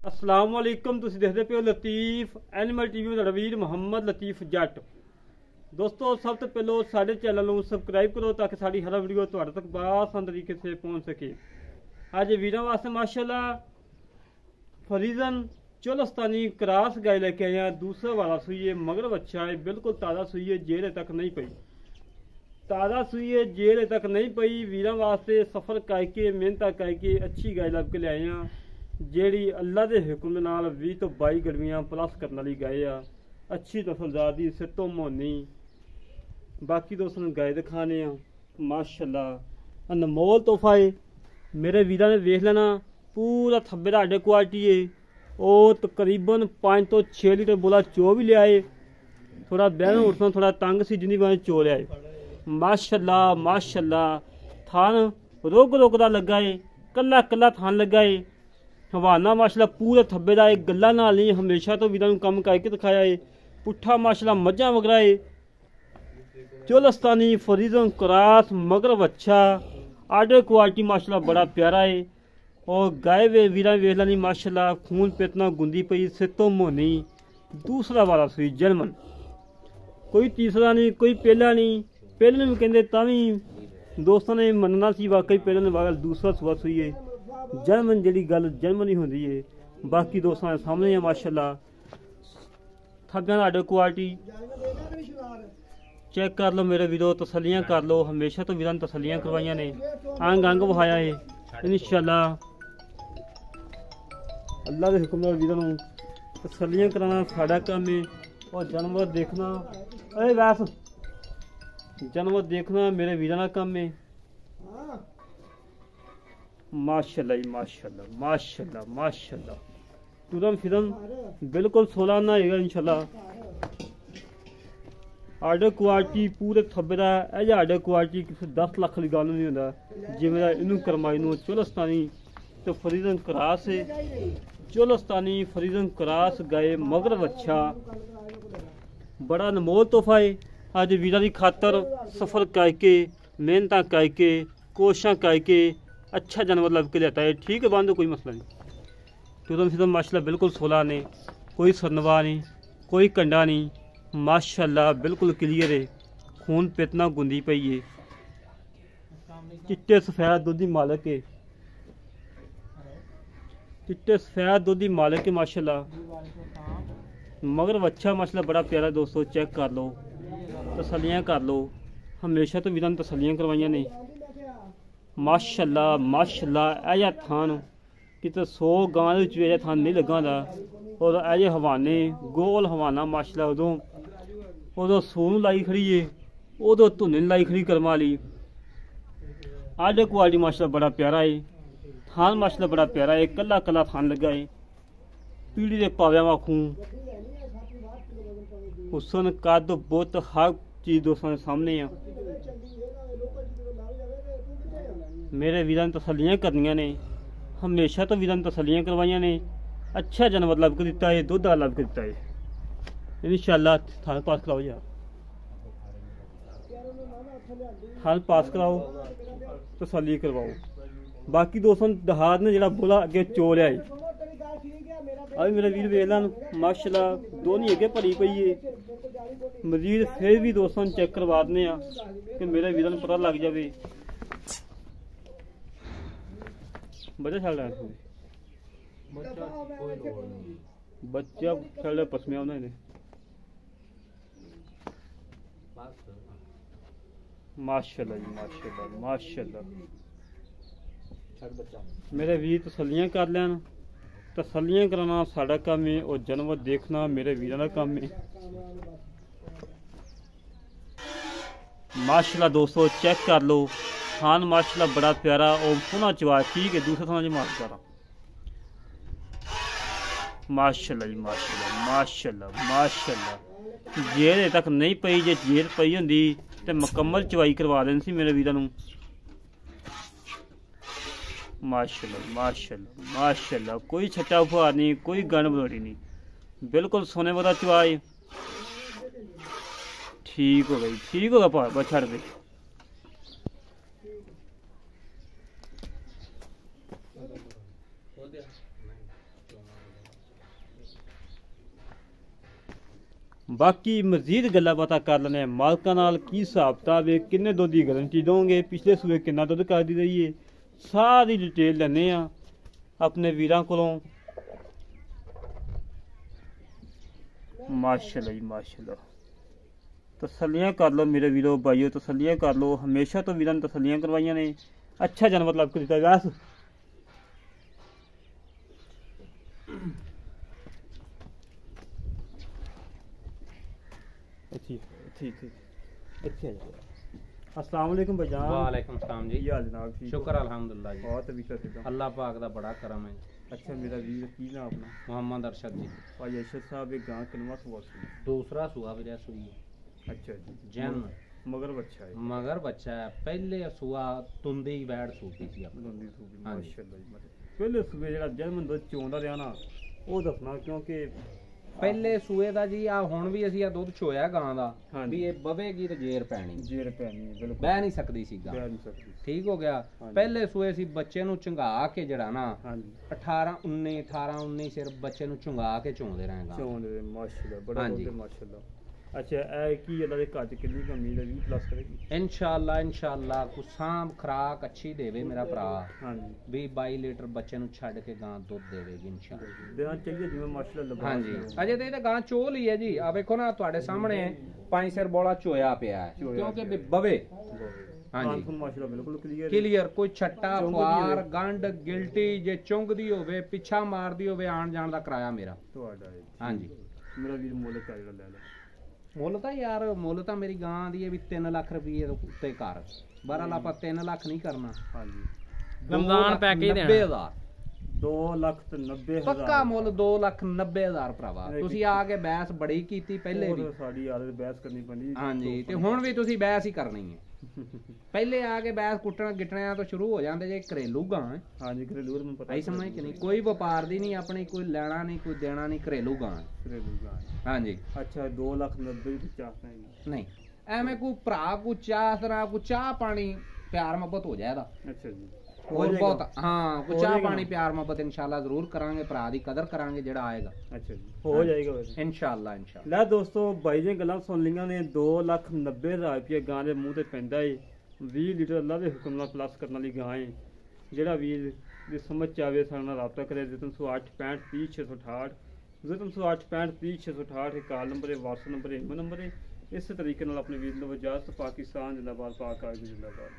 अस्सलाम वालेकुम। तुसीं देखदे पे हो लतीफ एनिमल टीवी में तुहाडा वीर मुहम्मद लतीफ जट। दोस्तों सब तो पहलो साडे चैनल को सबसक्राइब करो ताकि साड़ी हर वीडियो तुहाडे तक बआसान तरीके से पहुँच सके। अज वीरों वास्ते माशाल्लाह फरीजन चोलस्तानी क्रॉस गाय लेके आए हैं। दूसरा वाला सुई है, मगर बच्चा है, बिल्कुल ताज़ा सुई है, जेल तक नहीं पई। ताज़ा सुई है, जेल तक नहीं पई। वीरों वास्ते सफ़र करके मेहनत करके अच्छी गाय लभ के ले आए हैं, ਜਿਹੜੀ अल्लाह के हुक्म ਦੇ ਨਾਲ 20 ਤੋਂ 22 ਗੜਵੀਆਂ प्लस करने वाली गाय आ। अच्छी नस्लदार दी सिर मोनी। बाकी दोस्तों ने गाय दिखाने माशाल्लाह अनमोल तोहफा है। मेरे वीर ने वेख लेना पूरा थब्बे का आडे क्वालिटी है। और तकरीबन 5 तो 6 लीटर बोला चो भी लिया है। थोड़ा बहन उठना थोड़ा तंग सी जिन्नी बार चो लिया है। माशाल्लाह माशाल्लाह थान रुक रुकदा लगा है, कला कला थान लगा है। हवाना माशाल्लाह पूरे थब्बे का एक गल्ला नाल नहीं, हमेशा तो वीरों कम करके दिखाया है। पुट्ठा माशाल्लाह मझा वगैरह है। चोलस्तानी फरीजन क्रॉस मगर बच्चा आर्डर क्वालिटी माशाल्लाह बड़ा प्यारा है। और गाय वे वीरा वेख लानी माशाल्लाह खून पेतना गुंदी पई, सितो मोनी। दूसरा वाला सुई जर्मन, कोई तीसरा नहीं कोई पहला नहीं। पहले भी कहते तभी दोस्तों ने मनना सी वाकई पहले ने दूसरा सुआ सुई है। जर्मन जी गल जर्मन ही होंगी है। बाकी दोस्तों के सामने है माशाल्लाह थब्बे आर्डर क्वालिटी चेक कर लो मेरे वीरो, तसलियां कर लो। हमेशा तो वीरों तसलियां करवाइया ने, अंग अंग वहाया है। इंशाल्लाह अल्लाह के हुक्म नाल वीरों तसलियां कराना साडा काम है। और जानवर देखना वैस जानवर देखना मेरे वीरों का काम है। माशाल्लाह जी माशाल्लाह माशाल्लाह माशाल्लाह। तुरम फिरम बिल्कुल 16 ना है इंशाल्लाह। आर्डर क्वालिटी पूरे थब्बे का यह आर्डर क्वालिटी किसी 10 लाख की गल नहीं होता। जिमें इनू करमाई नू चोलस्तानी तो फरीजन क्रॉस है। चोलस्तानी फरीजन क्रॉस गाय मगर बच्चा बड़ा अनमोल तोहफा है। अज वीरा की खातर सफ़र करके मेहनत करके कोशिश करके अच्छा जानवर लभ के लेता है। ठीक है बांधो, कोई मसला नहीं। तुरम फिर माशाल्लाह बिल्कुल 16 ने, कोई सरनवा नहीं कोई कंडा नहीं। माशाल्लाह बिल्कुल क्लियर है, खून पेतना गुंदी पई है। चिट्टे सफ़ेद दुधी मालक है, चिट्टे सफ़ेद दुधी मालक है माशाल्लाह। मगर बच्चा माशाल्लाह बड़ा प्यारा। दोस्तों चेक कर लो, तसलियां कर लो। हमेशा तो वीरां तसलियां करवाइया ने माशाल्लाह माशाल्लाह। ऐजा थान किते 100 गां दे थान नहीं लगा दा। और ऐजे हवाने गोल हवाना माशाल्लाह उदों सोनू लाई खड़ी है, उदों धुने लाई खड़ी करम वाली। आर्डर क्वालिटी माशाल्लाह बड़ा प्यारा है। थान माशाल्लाह बड़ा प्यारा है, कला कला थान लगा है। पीढ़ी के पाव्या वाखू हुसन कद बुत हर चीज़ दोस्तों के सामने है। मेरे वीरां ने तसलियां करनियां ने, हमेशा तो वीरां ने तसलियां करवाइया ने। अच्छा जानवर लभ के दिता है, दुध लभ के दिता है। इंशाल्लाह थान पास कराओ यार, थान पास कराओ तसली करवाओ। बाकी दोस्तों दहाद ने जरा बोला अगे चो लिया है। अभी मेरा वीर वेला माशाल्लाह दोनों अगे भरी पई है। मजीद फिर भी दोस्तों चेक करवा दें कि मेरे वीर पता लग जाए। बच्चा छड़ रहा है, बच्चा छड़ रहा पसमिया उन्होंने माशाल्लाह जी माशाल्लाह माशाल्लाह। मेरे वीर तसलियां कर लैन, तसलियां कराना साडा काम है। और जानवर देखना मेरे वीरों का काम है माशाल्लाह। दोस्तों चेक कर लो थान माशाल्लाह बड़ा प्यारा और पुना चवा। ठीक है दूसरा थाना जी मार करा माशाल्लाह जी माशाल्लाह माशाल्लाह माशाल्लाह। जेल तक नहीं पई, जे जेल पई होंदी तो मुकम्मल चवाई करवा देनी सी मेरे वीरों नूं। माशाल्लाह माशाल्लाह माशाल्लाह। कोई छट्टा फुहार नहीं, कोई गन बलोड़ी नहीं, बिल्कुल सोने वाला चवा है। ठीक हो गई, ठीक होगा पा छड़ दे। ਬਾਕੀ ਮਜ਼ੀਦ ਗੱਲਾਂ ਬਾਤਾਂ ਕਰ ਲੈਣੇ ਮਾਲਕਾਂ ਨਾਲ, ਕੀ ਹਿਸਾਬ ਕਿਤਾਬ ਹੈ, ਕਿੰਨੇ ਦੁੱਧ ਦੀ ਗਾਰੰਟੀ ਦੋਗੇ, ਪਿਛਲੇ ਸੂਏ ਕਿੰਨਾ ਦੁੱਧ ਕਰਦੀ ਰਹੀ ਹੈ, ਸਾਰੀ ਡਿਟੇਲ ਲੈਣੇ ਆ ਆਪਣੇ ਵੀਰਾਂ ਕੋਲੋਂ। ਮਾਸ਼ਾਅੱਲਾ ਜੀ ਮਾਸ਼ਾਅੱਲਾ, ਤਸੱਲੀਆਂ ਕਰ ਲਓ ਮੇਰੇ ਵੀਰੋ ਭਾਈਓ, ਤਸੱਲੀਆਂ ਕਰ ਲਓ। ਹਮੇਸ਼ਾ ਤੋਂ ਵੀਰਾਂ ਨੇ ਤਸੱਲੀਆਂ ਕਰਵਾਈਆਂ ਨੇ, ਅੱਛਾ ਜਾਨਵਰ ਲੱਭ ਕੇ ਦਿੱਤਾ ਵੈਸ। अस्सलाम वालेकुम भाईजान। वालेकुम सलाम जी। हाल जनाब? ठीक शुक्र अल्हम्दुलिल्लाह जी। बहुत तबीयत ठीक। अल्लाह पाक दा बड़ा करम है। अच्छा मेरा वीर की नाम अपना? मोहम्मद अरशद जी। भाई अरशद साहब एक गांव किनवा सुआ सी? दूसरा सुआ मेरा सुई है। अच्छा जी। जैन मगर बच्चा है? मगर बच्चा है। पहले सुआ तुंदी बैठ सूपी सी अपनी। तुंदी सूपी हाँ जी। माशाअल्लाह जी। पहले सुबह जेड़ा जन्म दुध चोंदा रहा ना ਉਹ ਦੱਸਣਾ, ਕਿਉਂਕਿ ਪਹਿਲੇ ਸੂਏ ਦਾ ਜੀ ਆ ਹੁਣ ਵੀ ਅਸੀਂ ਆ ਦੁੱਧ ਚੋਇਆ ਗਾਂ ਦਾ ਹਾਂਜੀ। ਵੀ ਇਹ ਬਵੇਗੀ ਤੇ ਜੇਰ ਪੈਣੀ, ਜੇਰ ਪੈਣੀ ਬਿਲਕੁਲ ਬਹਿ ਨਹੀਂ ਸਕਦੀ ਸੀ ਗਾਂ, ਬਹਿ ਨਹੀਂ ਸਕਦੀ। ਠੀਕ ਹੋ ਗਿਆ। ਹਾਂਜੀ। ਪਹਿਲੇ ਸੂਏ ਸੀ ਬੱਚੇ ਨੂੰ ਚੰਗਾ ਕੇ ਜਿਹੜਾ ਨਾ ਹਾਂਜੀ 18 19 ਸਿਰ ਬੱਚੇ ਨੂੰ ਚੁੰਗਾ ਕੇ ਚੋਂਦੇ ਰਹੇ ਗਾਂ। ਚੋਂਦੇ ਮਾਸ਼ਾਅੱਲਾ ਬੜਾ ਹਾਂਜੀ। ਦੁੱਧ ਮਾਸ਼ਾਅੱਲਾ। ਅੱਛਾ ਇਹ ਕੀ ਇਹਨਾਂ ਦੇ ਘਰ ਚ ਕਿੰਨੀ ਕਮੀ ਹੈ? 20 ਪਲੱਸ ਕਰੇਗੀ ਇਨਸ਼ਾਅੱਲਾ ਕੋ ਸਾਂਭ ਖਰਾਕ ਅੱਛੀ ਦੇਵੇ ਮੇਰਾ ਭਰਾ, ਹਾਂਜੀ 20-22 ਲੀਟਰ ਬੱਚੇ ਨੂੰ ਛੱਡ ਕੇ ਗਾਂ ਦੁੱਧ ਦੇਵੇਗੀ ਇਨਸ਼ਾਅੱਲਾ। ਦੇਣਾ ਚਾਹੀਏ ਜਿਵੇਂ ਮਾਸ਼ਾਅੱਲਾ ਲੱਭਾ। ਹਾਂਜੀ ਅਜੇ ਤੇ ਇਹ ਤਾਂ ਗਾਂ ਚੋ ਲਈ ਹੈ ਜੀ। ਆ ਵੇਖੋ ਨਾ ਤੁਹਾਡੇ ਸਾਹਮਣੇ 5 ਸਿਰ ਬੋਲਾ ਚੋਇਆ ਪਿਆ ਹੈ, ਕਿਉਂਕਿ ਵੀ ਬਵੇ। ਹਾਂਜੀ ਹਾਂਜੀ ਮਾਸ਼ਾਅੱਲਾ ਬਿਲਕੁਲ ਕਲੀਅਰ ਕਲੀਅਰ, ਕੋਈ ਛੱਟਾ ਚੁੰਗਦੀ ਫਾਰ ਹੋਵੇ। ਗੰਢ ਗਿਲਟੀ ਜੇ ਚੁੰਗਦੀ ਹੋਵੇ ਪਿੱਛਾ ਮਾਰਦੀ ਹੋਵੇ ਆਣ ਜਾਣ ਦਾ ਕਿਰਾਇਆ ਮੇਰਾ। ਤੁਹਾਡਾ ਹੈ। ਹਾਂਜੀ ਮੇਰਾ ਵੀਰ ਮੁੱਲ ਕਾ ਜਿਹੜਾ ਲੈ ਲੈ। ਮੁੱਲ ਤਾਂ ਯਾਰ ਮੁੱਲ ਤਾਂ ਮੇਰੀ ਗਾਂ ਦੀ ਹੈ ਵੀ 3 ਲੱਖ ਰੁਪਏ ਦੇ ਉੱਤੇ ਕਰ। 12 ਆਪਾਂ 3 ਲੱਖ ਨਹੀਂ ਕਰਨਾ। ਹਾਂਜੀ ਰਮਜ਼ਾਨ ਪੈਕੇਜ ਦੇਣਾ 90,000 2,90,000 ਪੱਕਾ ਮੁੱਲ 2,90,000 ਭਰਾਵਾ। ਤੁਸੀਂ ਆ ਕੇ ਬਹਿਸ ਬੜੀ ਕੀਤੀ ਪਹਿਲੇ ਵੀ। ਸਾਡੀ ਆਦਤ ਬਹਿਸ ਕਰਨੀ ਪੈਂਦੀ। ਹਾਂਜੀ ਤੇ ਹੁਣ ਵੀ ਤੁਸੀਂ ਬਹਿਸ ਹੀ ਕਰਨੀ ਹੈ। ਪਹਿਲੇ ਆ ਕੇ ਬਹਿਸ ਕੁੱਟਣ ਗਿੱਟਣਿਆਂ ਤੋਂ ਸ਼ੁਰੂ ਹੋ ਜਾਂਦੇ ਜੇ ਘਰੇਲੂ ਗਾਂ ਹੈ। ਹਾਂਜੀ ਘਰੇਲੂ ਮੈਨੂੰ ਪਤਾ ਆਈ ਸਮਝ ਕਿ ਨਹੀਂ, ਕੋਈ ਵਪਾਰ ਦੀ ਨਹੀਂ ਆਪਣੀ, ਕੋਈ ਲੈਣਾ ਨਹੀਂ ਕੋਈ ਦੇਣਾ ਨਹੀਂ, ਘਰੇਲੂ ਗਾਂ ਹੈ। ਘਰੇਲੂ ਗਾਂ। ਹਾਂਜੀ ਅੱਛਾ 2,90,000 ਦੀ ਚਾਹਤਾ ਨਹੀਂ ਐਵੇਂ ਕੋਈ ਭਰਾ ਕੋ ਚਾਹ ਤਰ੍ਹਾਂ ਕੋ ਚਾਹ ਪਾਣੀ ਪਿਆਰ ਮੁਹੱਬਤ ਹੋ ਜਾਏਗਾ। ਅੱਛਾ ਜੀ ਹੋਰ ਬਹੁਤ ਹਾਂ ਕੋ ਚਾਹ ਪਾਣੀ ਪਿਆਰ ਮੁਹੱਬਤ ਇਨਸ਼ਾਅੱਲਾ ਜ਼ਰੂਰ ਕਰਾਂਗੇ, ਭਰਾ ਦੀ ਕਦਰ ਕਰਾਂਗੇ ਜਿਹੜਾ ਆਏਗਾ। ਅੱਛਾ ਜੀ ਹੋ ਜਾਏਗਾ ਵੈਸੇ ਇਨਸ਼ਾਅੱਲਾ। ਲੈ ਦੋਸਤੋ ਬਾਈ ਦੀਆਂ ਗੱਲਾਂ ਸੁਣ ਲਈਆਂ ਨੇ। 2,90,000 ਰੁਪਏ ਗਾਂ ਦੇ ਮੂੰਹ ਤੇ ਪੈਂਦਾ ਏ। 20 ਲੀਟਰ ਅੱਲਾ ਦੇ ਹੁਕਮ ਨਾਲ ਪਲੱਸ ਕਰਨ ਵਾਲੀ ਗਾਂ ਏ। ਜਿਹੜਾ ਵੀਰ ਦੀ ਸਮਝ ਚਾਵੇ ਸਾਡੇ ਨਾਲ ਰਾਬਤਾ ਕਰੇ। 0308 65 30 668 0308 65 30 668 ਕਾਲ ਨੰਬਰ ਹੈ, WhatsApp ਨੰਬਰ ਹੈ, ਈਮੇਲ ਨੰਬਰ ਹੈ। ਇਸੇ ਤਰੀਕੇ ਨਾਲ ਆਪਣੇ ਵੀਰ ਨੂੰ ਇਜਾਜ਼ਤ। ਪਾਕਿਸਤਾਨ ਜਿੰਦਾਬਾਦ, ਪਾਕ ਆਜ਼ਮ ਜਿੰਦਾਬਾਦ।